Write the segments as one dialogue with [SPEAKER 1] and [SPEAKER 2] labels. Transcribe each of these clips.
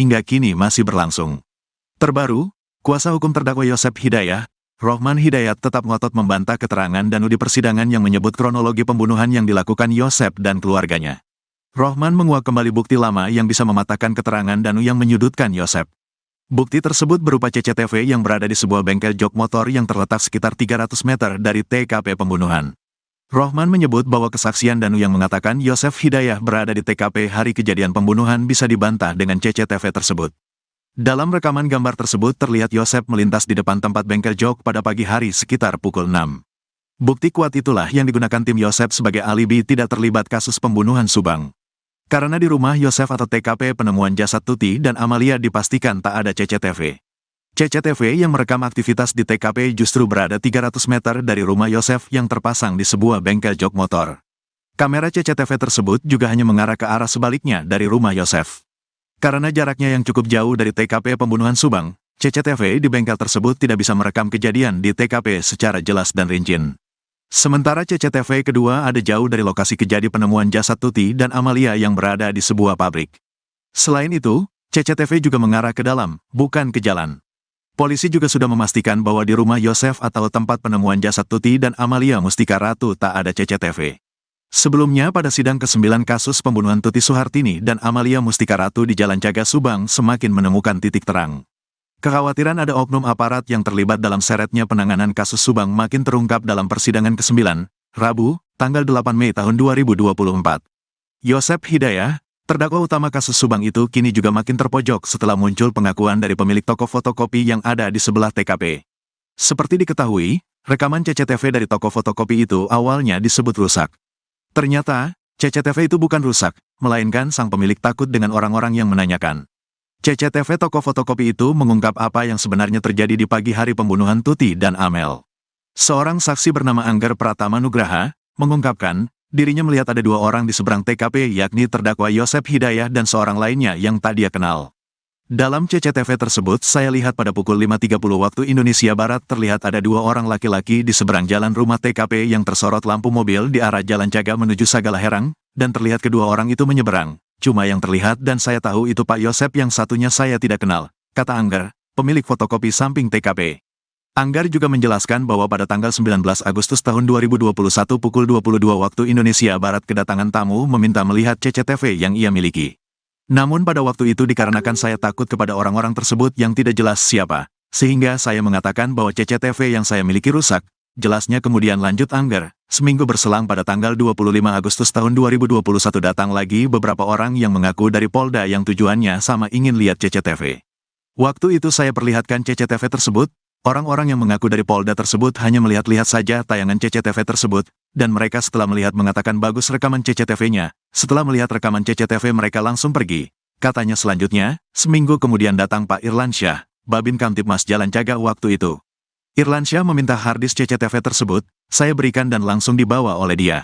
[SPEAKER 1] hingga kini masih berlangsung. Terbaru, kuasa hukum terdakwa Yosep Hidayah, Rohman Hidayat tetap ngotot membantah keterangan Danu di persidangan yang menyebut kronologi pembunuhan yang dilakukan Yosep dan keluarganya. Rohman menguak kembali bukti lama yang bisa mematahkan keterangan Danu yang menyudutkan Yosep. Bukti tersebut berupa CCTV yang berada di sebuah bengkel jok motor yang terletak sekitar 300 meter dari TKP pembunuhan. Rohman menyebut bahwa kesaksian Danu yang mengatakan Yosep Hidayah berada di TKP hari kejadian pembunuhan bisa dibantah dengan CCTV tersebut. Dalam rekaman gambar tersebut terlihat Yosep melintas di depan tempat bengkel jok pada pagi hari sekitar pukul 6. Bukti kuat itulah yang digunakan tim Yosep sebagai alibi tidak terlibat kasus pembunuhan Subang. Karena di rumah Yosep atau TKP penemuan jasad Tuti dan Amalia dipastikan tak ada CCTV. CCTV yang merekam aktivitas di TKP justru berada 300 meter dari rumah Yosep yang terpasang di sebuah bengkel jok motor. Kamera CCTV tersebut juga hanya mengarah ke arah sebaliknya dari rumah Yosep. Karena jaraknya yang cukup jauh dari TKP pembunuhan Subang, CCTV di bengkel tersebut tidak bisa merekam kejadian di TKP secara jelas dan rinci. Sementara CCTV kedua ada jauh dari lokasi kejadian penemuan jasad Tuti dan Amalia yang berada di sebuah pabrik. Selain itu, CCTV juga mengarah ke dalam, bukan ke jalan. Polisi juga sudah memastikan bahwa di rumah Yosep atau tempat penemuan jasad Tuti dan Amalia Mustika Ratu tak ada CCTV. Sebelumnya pada sidang ke-9 kasus pembunuhan Tuti Suhartini dan Amalia Mustika Ratu di Jalan Caga Subang semakin menemukan titik terang. Kekhawatiran ada oknum aparat yang terlibat dalam seretnya penanganan kasus Subang makin terungkap dalam persidangan ke-9, Rabu, tanggal 8 Mei tahun 2024. Yosep Hidayah, terdakwa utama kasus Subang itu kini juga makin terpojok setelah muncul pengakuan dari pemilik toko fotokopi yang ada di sebelah TKP. Seperti diketahui, rekaman CCTV dari toko fotokopi itu awalnya disebut rusak. Ternyata, CCTV itu bukan rusak, melainkan sang pemilik takut dengan orang-orang yang menanyakan. CCTV toko fotokopi itu mengungkap apa yang sebenarnya terjadi di pagi hari pembunuhan Tuti dan Amel. Seorang saksi bernama Anggar Pratama Nugraha mengungkapkan, dirinya melihat ada 2 orang di seberang TKP yakni terdakwa Yosep Hidayah dan seorang lainnya yang tak dia kenal. Dalam CCTV tersebut saya lihat pada pukul 5.30 waktu Indonesia Barat terlihat ada 2 orang laki-laki di seberang jalan rumah TKP yang tersorot lampu mobil di arah Jalan Caga menuju Sagala Herang, dan terlihat kedua orang itu menyeberang. Cuma yang terlihat dan saya tahu itu Pak Yosep, yang satunya saya tidak kenal, kata Anggar, pemilik fotokopi samping TKP. Anggar juga menjelaskan bahwa pada tanggal 19 Agustus tahun 2021 pukul 22 waktu Indonesia Barat kedatangan tamu meminta melihat CCTV yang ia miliki. Namun pada waktu itu dikarenakan saya takut kepada orang-orang tersebut yang tidak jelas siapa, sehingga saya mengatakan bahwa CCTV yang saya miliki rusak. Jelasnya kemudian lanjut Anggar, seminggu berselang pada tanggal 25 Agustus tahun 2021 datang lagi beberapa orang yang mengaku dari Polda yang tujuannya sama ingin lihat CCTV. Waktu itu saya perlihatkan CCTV tersebut, orang-orang yang mengaku dari Polda tersebut hanya melihat-lihat saja tayangan CCTV tersebut, dan mereka setelah melihat mengatakan bagus rekaman CCTV-nya, setelah melihat rekaman CCTV mereka langsung pergi. Katanya selanjutnya, seminggu kemudian datang Pak Irlansyah, Babin Kamtibmas Jalan Caga waktu itu. Irlansyah meminta harddisk CCTV tersebut, saya berikan dan langsung dibawa oleh dia.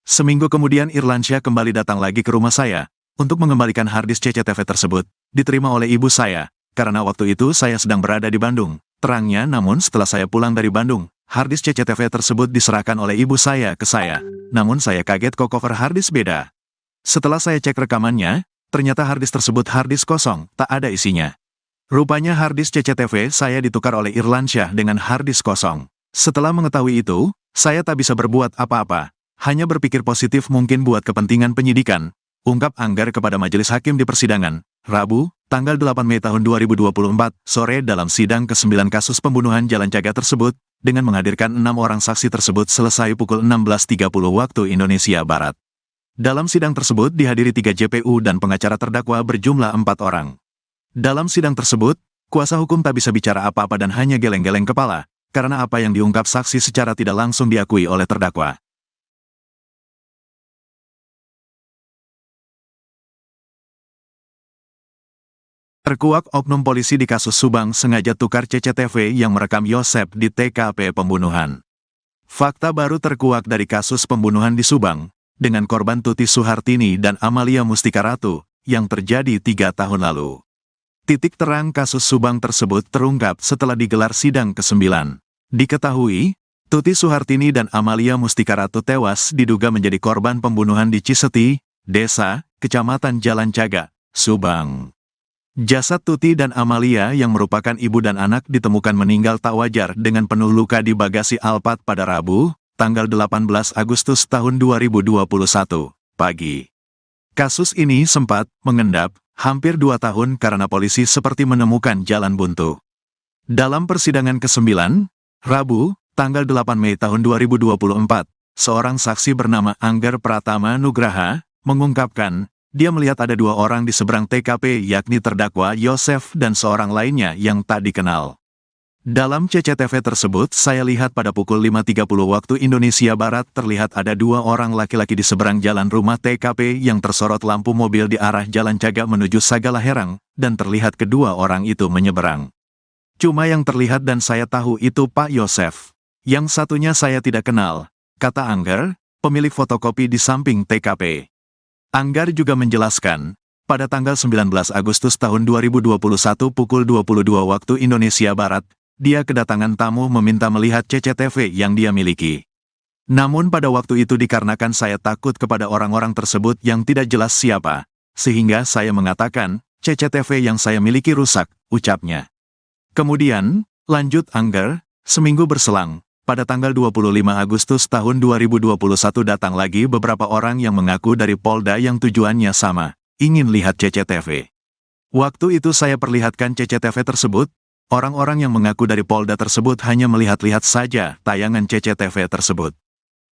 [SPEAKER 1] Seminggu kemudian Irlansyah kembali datang lagi ke rumah saya, untuk mengembalikan harddisk CCTV tersebut, diterima oleh ibu saya, karena waktu itu saya sedang berada di Bandung. Terangnya namun setelah saya pulang dari Bandung, harddisk CCTV tersebut diserahkan oleh ibu saya ke saya, namun saya kaget kok cover harddisk beda. Setelah saya cek rekamannya, ternyata harddisk tersebut harddisk kosong, tak ada isinya. Rupanya harddisk CCTV saya ditukar oleh Irlansyah dengan harddisk kosong. Setelah mengetahui itu, saya tak bisa berbuat apa-apa, hanya berpikir positif mungkin buat kepentingan penyidikan, ungkap Anggar kepada majelis hakim di persidangan, Rabu, tanggal 8 Mei tahun 2024, sore dalam sidang ke-9 kasus pembunuhan Jalan Caga tersebut, dengan menghadirkan 6 orang saksi tersebut selesai pukul 16.30 waktu Indonesia Barat. Dalam sidang tersebut dihadiri 3 JPU dan pengacara terdakwa berjumlah 4 orang. Dalam sidang tersebut, kuasa hukum tak bisa bicara apa-apa dan hanya geleng-geleng kepala, karena apa yang diungkap saksi secara tidak langsung diakui oleh terdakwa. Terkuak oknum polisi di kasus Subang sengaja tukar CCTV yang merekam Yosep di TKP pembunuhan. Fakta baru terkuak dari kasus pembunuhan di Subang, dengan korban Tuti Suhartini dan Amalia Mustika Ratu, yang terjadi 3 tahun lalu. Titik terang kasus Subang tersebut terungkap setelah digelar sidang ke-9. Diketahui, Tuti Suhartini dan Amalia Mustika Ratu tewas diduga menjadi korban pembunuhan di Ciseti, Desa, Kecamatan Jalan Caga, Subang. Jasad Tuti dan Amalia yang merupakan ibu dan anak ditemukan meninggal tak wajar dengan penuh luka di bagasi Alphard pada Rabu, tanggal 18 Agustus tahun 2021, pagi. Kasus ini sempat mengendap hampir 2 tahun karena polisi seperti menemukan jalan buntu. Dalam persidangan ke-9, Rabu, tanggal 8 Mei tahun 2024, seorang saksi bernama Anggar Pratama Nugraha mengungkapkan dia melihat ada 2 orang di seberang TKP yakni terdakwa Yosef dan seorang lainnya yang tak dikenal. Dalam CCTV tersebut saya lihat pada pukul 5.30 waktu Indonesia Barat terlihat ada 2 orang laki-laki di seberang jalan rumah TKP yang tersorot lampu mobil di arah Jalan Cagak menuju Sagala Herang, dan terlihat kedua orang itu menyeberang. Cuma yang terlihat dan saya tahu itu Pak Yosef. Yang satunya saya tidak kenal, kata Anggar, pemilik fotokopi di samping TKP. Anggar juga menjelaskan, pada tanggal 19 Agustus tahun 2021 pukul 22 waktu Indonesia Barat, dia kedatangan tamu meminta melihat CCTV yang dia miliki. Namun pada waktu itu dikarenakan saya takut kepada orang-orang tersebut yang tidak jelas siapa, sehingga saya mengatakan, CCTV yang saya miliki rusak, ucapnya. Kemudian, lanjut Anggar, seminggu berselang, pada tanggal 25 Agustus tahun 2021 datang lagi beberapa orang yang mengaku dari Polda yang tujuannya sama, ingin lihat CCTV. Waktu itu saya perlihatkan CCTV tersebut, orang-orang yang mengaku dari Polda tersebut hanya melihat-lihat saja tayangan CCTV tersebut.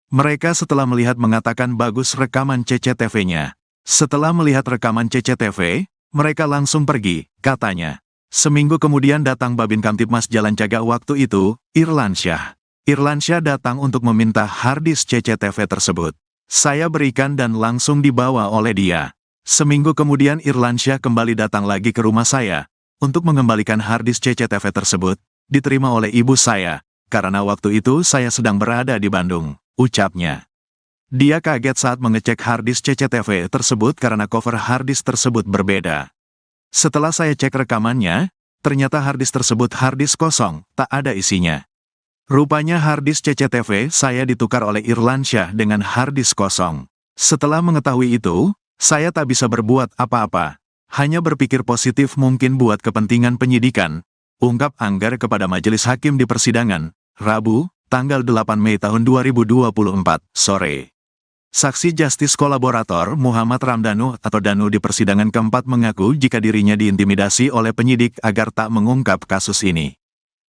[SPEAKER 1] Mereka setelah melihat mengatakan bagus rekaman CCTV-nya. Setelah melihat rekaman CCTV, mereka langsung pergi, katanya. Seminggu kemudian datang Babin Kamtibmas Jalan Cagak waktu itu, Irlansyah. Irlansyah datang untuk meminta harddisk CCTV tersebut. Saya berikan dan langsung dibawa oleh dia. Seminggu kemudian Irlansyah kembali datang lagi ke rumah saya, untuk mengembalikan harddisk CCTV tersebut, diterima oleh ibu saya, karena waktu itu saya sedang berada di Bandung, ucapnya. Dia kaget saat mengecek harddisk CCTV tersebut karena cover harddisk tersebut berbeda. Setelah saya cek rekamannya, ternyata harddisk tersebut harddisk kosong, tak ada isinya. Rupanya harddisk CCTV saya ditukar oleh Irlansyah dengan harddisk kosong. Setelah mengetahui itu, saya tak bisa berbuat apa-apa. Hanya berpikir positif mungkin buat kepentingan penyidikan, ungkap Anggar kepada majelis hakim di persidangan, Rabu, tanggal 8 Mei tahun 2024, sore. Saksi Justice Kolaborator Muhammad Ramdhanu atau Danu di persidangan keempat mengaku jika dirinya diintimidasi oleh penyidik agar tak mengungkap kasus ini.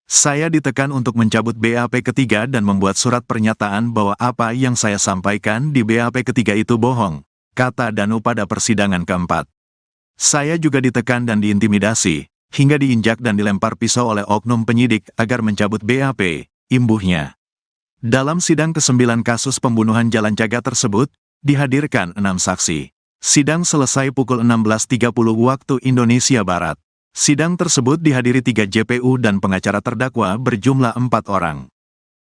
[SPEAKER 1] Saya ditekan untuk mencabut BAP ketiga dan membuat surat pernyataan bahwa apa yang saya sampaikan di BAP ketiga itu bohong, kata Danu pada persidangan keempat. Saya juga ditekan dan diintimidasi, hingga diinjak dan dilempar pisau oleh oknum penyidik agar mencabut BAP, imbuhnya. Dalam sidang ke-9 kasus pembunuhan Jalan Cagak tersebut, dihadirkan 6 saksi. Sidang selesai pukul 16.30 waktu Indonesia Barat. Sidang tersebut dihadiri 3 JPU dan pengacara terdakwa berjumlah 4 orang.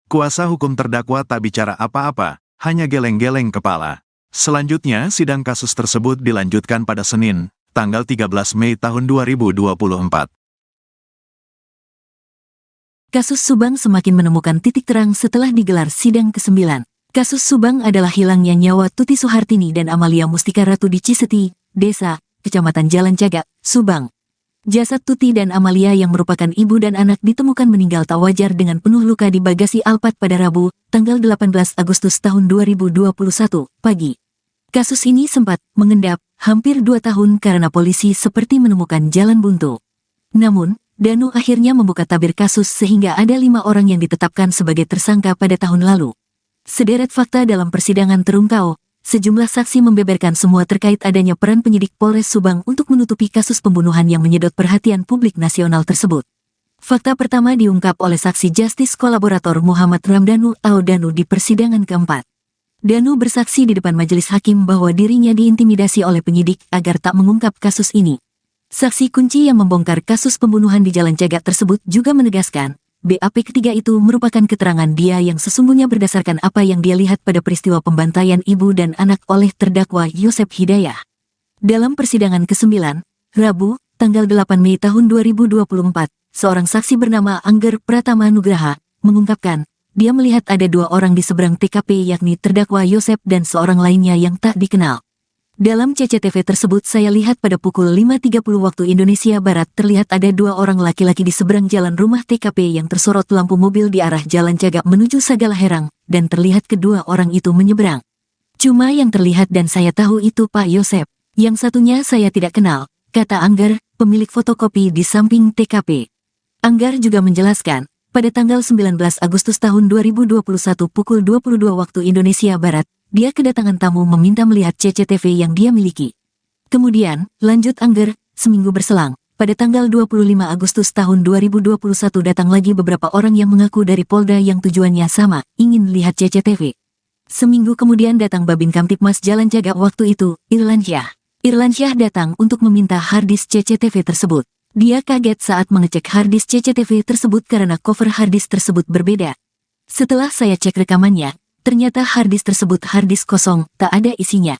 [SPEAKER 1] Kuasa hukum terdakwa tak bicara apa-apa, hanya geleng-geleng kepala. Selanjutnya, sidang kasus tersebut dilanjutkan pada Senin, tanggal 13 Mei tahun 2024.
[SPEAKER 2] Kasus Subang semakin menemukan titik terang setelah digelar sidang ke-9. Kasus Subang adalah hilangnya nyawa Tuti Suhartini dan Amalia Mustika Ratu di Ciseti, Desa, Kecamatan Jalan Cagak, Subang. Jasad Tuti dan Amalia yang merupakan ibu dan anak ditemukan meninggal tak wajar dengan penuh luka di bagasi Alphard pada Rabu, tanggal 18 Agustus tahun 2021, pagi. Kasus ini sempat mengendap hampir 2 tahun karena polisi seperti menemukan jalan buntu. Namun, Danu akhirnya membuka tabir kasus sehingga ada 5 orang yang ditetapkan sebagai tersangka pada tahun lalu. Sederet fakta dalam persidangan terungkap. Sejumlah saksi membeberkan semua terkait adanya peran penyidik Polres Subang untuk menutupi kasus pembunuhan yang menyedot perhatian publik nasional tersebut. Fakta pertama diungkap oleh saksi Justice Kolaborator Muhammad Ramdhanu atau Danu di persidangan keempat. Danu bersaksi di depan majelis hakim bahwa dirinya diintimidasi oleh penyidik agar tak mengungkap kasus ini. Saksi kunci yang membongkar kasus pembunuhan di Jalan Cagak tersebut juga menegaskan, BAP ketiga itu merupakan keterangan dia yang sesungguhnya berdasarkan apa yang dia lihat pada peristiwa pembantaian ibu dan anak oleh terdakwa Yosef Hidayah. Dalam persidangan ke-9, Rabu, tanggal 8 Mei tahun 2024, seorang saksi bernama Anggar Pratama Nugraha mengungkapkan, dia melihat ada 2 orang di seberang TKP yakni terdakwa Yosef dan seorang lainnya yang tak dikenal. Dalam CCTV tersebut saya lihat pada pukul 5.30 waktu Indonesia Barat terlihat ada 2 orang laki-laki di seberang jalan rumah TKP yang tersorot lampu mobil di arah Jalan Cagak menuju Sagalaherang, dan terlihat kedua orang itu menyeberang. Cuma yang terlihat dan saya tahu itu Pak Yosep. Yang satunya saya tidak kenal, kata Anggar, pemilik fotokopi di samping TKP. Anggar juga menjelaskan, pada tanggal 19 Agustus tahun 2021 pukul 22 waktu Indonesia Barat, dia kedatangan tamu meminta melihat CCTV yang dia miliki. Kemudian, lanjut Anggar, seminggu berselang, pada tanggal 25 Agustus tahun 2021 datang lagi beberapa orang yang mengaku dari Polda yang tujuannya sama, ingin lihat CCTV. Seminggu kemudian datang Babin Kamtipmas Jalan Cagak waktu itu, Irlansyah. Irlansyah datang untuk meminta harddisk CCTV tersebut. Dia kaget saat mengecek harddisk CCTV tersebut karena cover harddisk tersebut berbeda. Setelah saya cek rekamannya, ternyata harddisk tersebut harddisk kosong, tak ada isinya.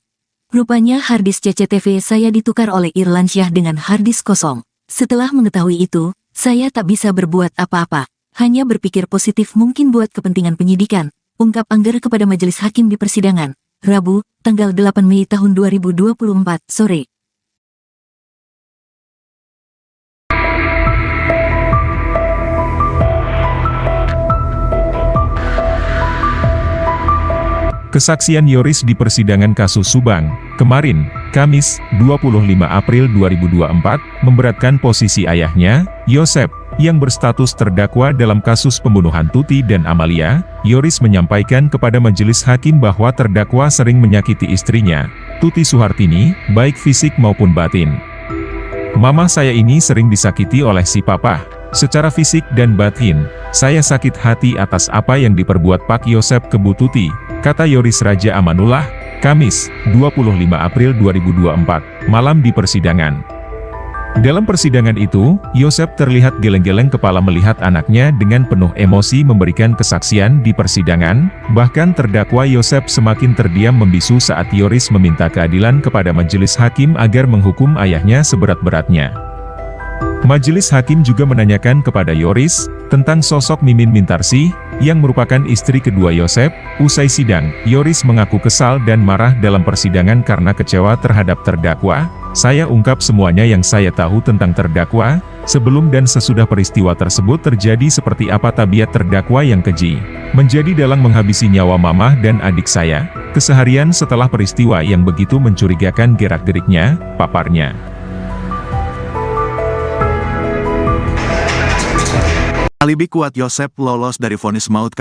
[SPEAKER 2] Rupanya harddisk CCTV saya ditukar oleh Irlansyah dengan harddisk kosong. Setelah mengetahui itu, saya tak bisa berbuat apa-apa. Hanya berpikir positif mungkin buat kepentingan penyidikan, ungkap Anggar kepada majelis hakim di persidangan, Rabu, tanggal 8 Mei tahun 2024, sore.
[SPEAKER 3] Kesaksian Yoris di persidangan kasus Subang, kemarin, Kamis, 25 April 2024, memberatkan posisi ayahnya, Yosep, yang berstatus terdakwa dalam kasus pembunuhan Tuti dan Amalia. Yoris menyampaikan kepada majelis hakim bahwa terdakwa sering menyakiti istrinya, Tuti Suhartini, baik fisik maupun batin. Mama saya ini sering disakiti oleh si papa, secara fisik dan batin. Saya sakit hati atas apa yang diperbuat Pak Yosep ke Bu Tuti, kata Yoris Raja Amanullah, Kamis, 25 April 2024, malam di persidangan. Dalam persidangan itu, Yosep terlihat geleng-geleng kepala melihat anaknya dengan penuh emosi memberikan kesaksian di persidangan, bahkan terdakwa Yosep semakin terdiam membisu saat Yoris meminta keadilan kepada majelis hakim agar menghukum ayahnya seberat-beratnya. Majelis hakim juga menanyakan kepada Yoris tentang sosok Mimin Mintarsih, yang merupakan istri kedua Yosep. Usai sidang, Yoris mengaku kesal dan marah dalam persidangan karena kecewa terhadap terdakwa. Saya ungkap semuanya yang saya tahu tentang terdakwa, sebelum dan sesudah peristiwa tersebut terjadi seperti apa tabiat terdakwa yang keji. Menjadi dalang menghabisi nyawa mamah dan adik saya, keseharian setelah peristiwa yang begitu mencurigakan gerak-geriknya, paparnya.
[SPEAKER 1] Alibi kuat Yosep lolos dari vonis maut kasus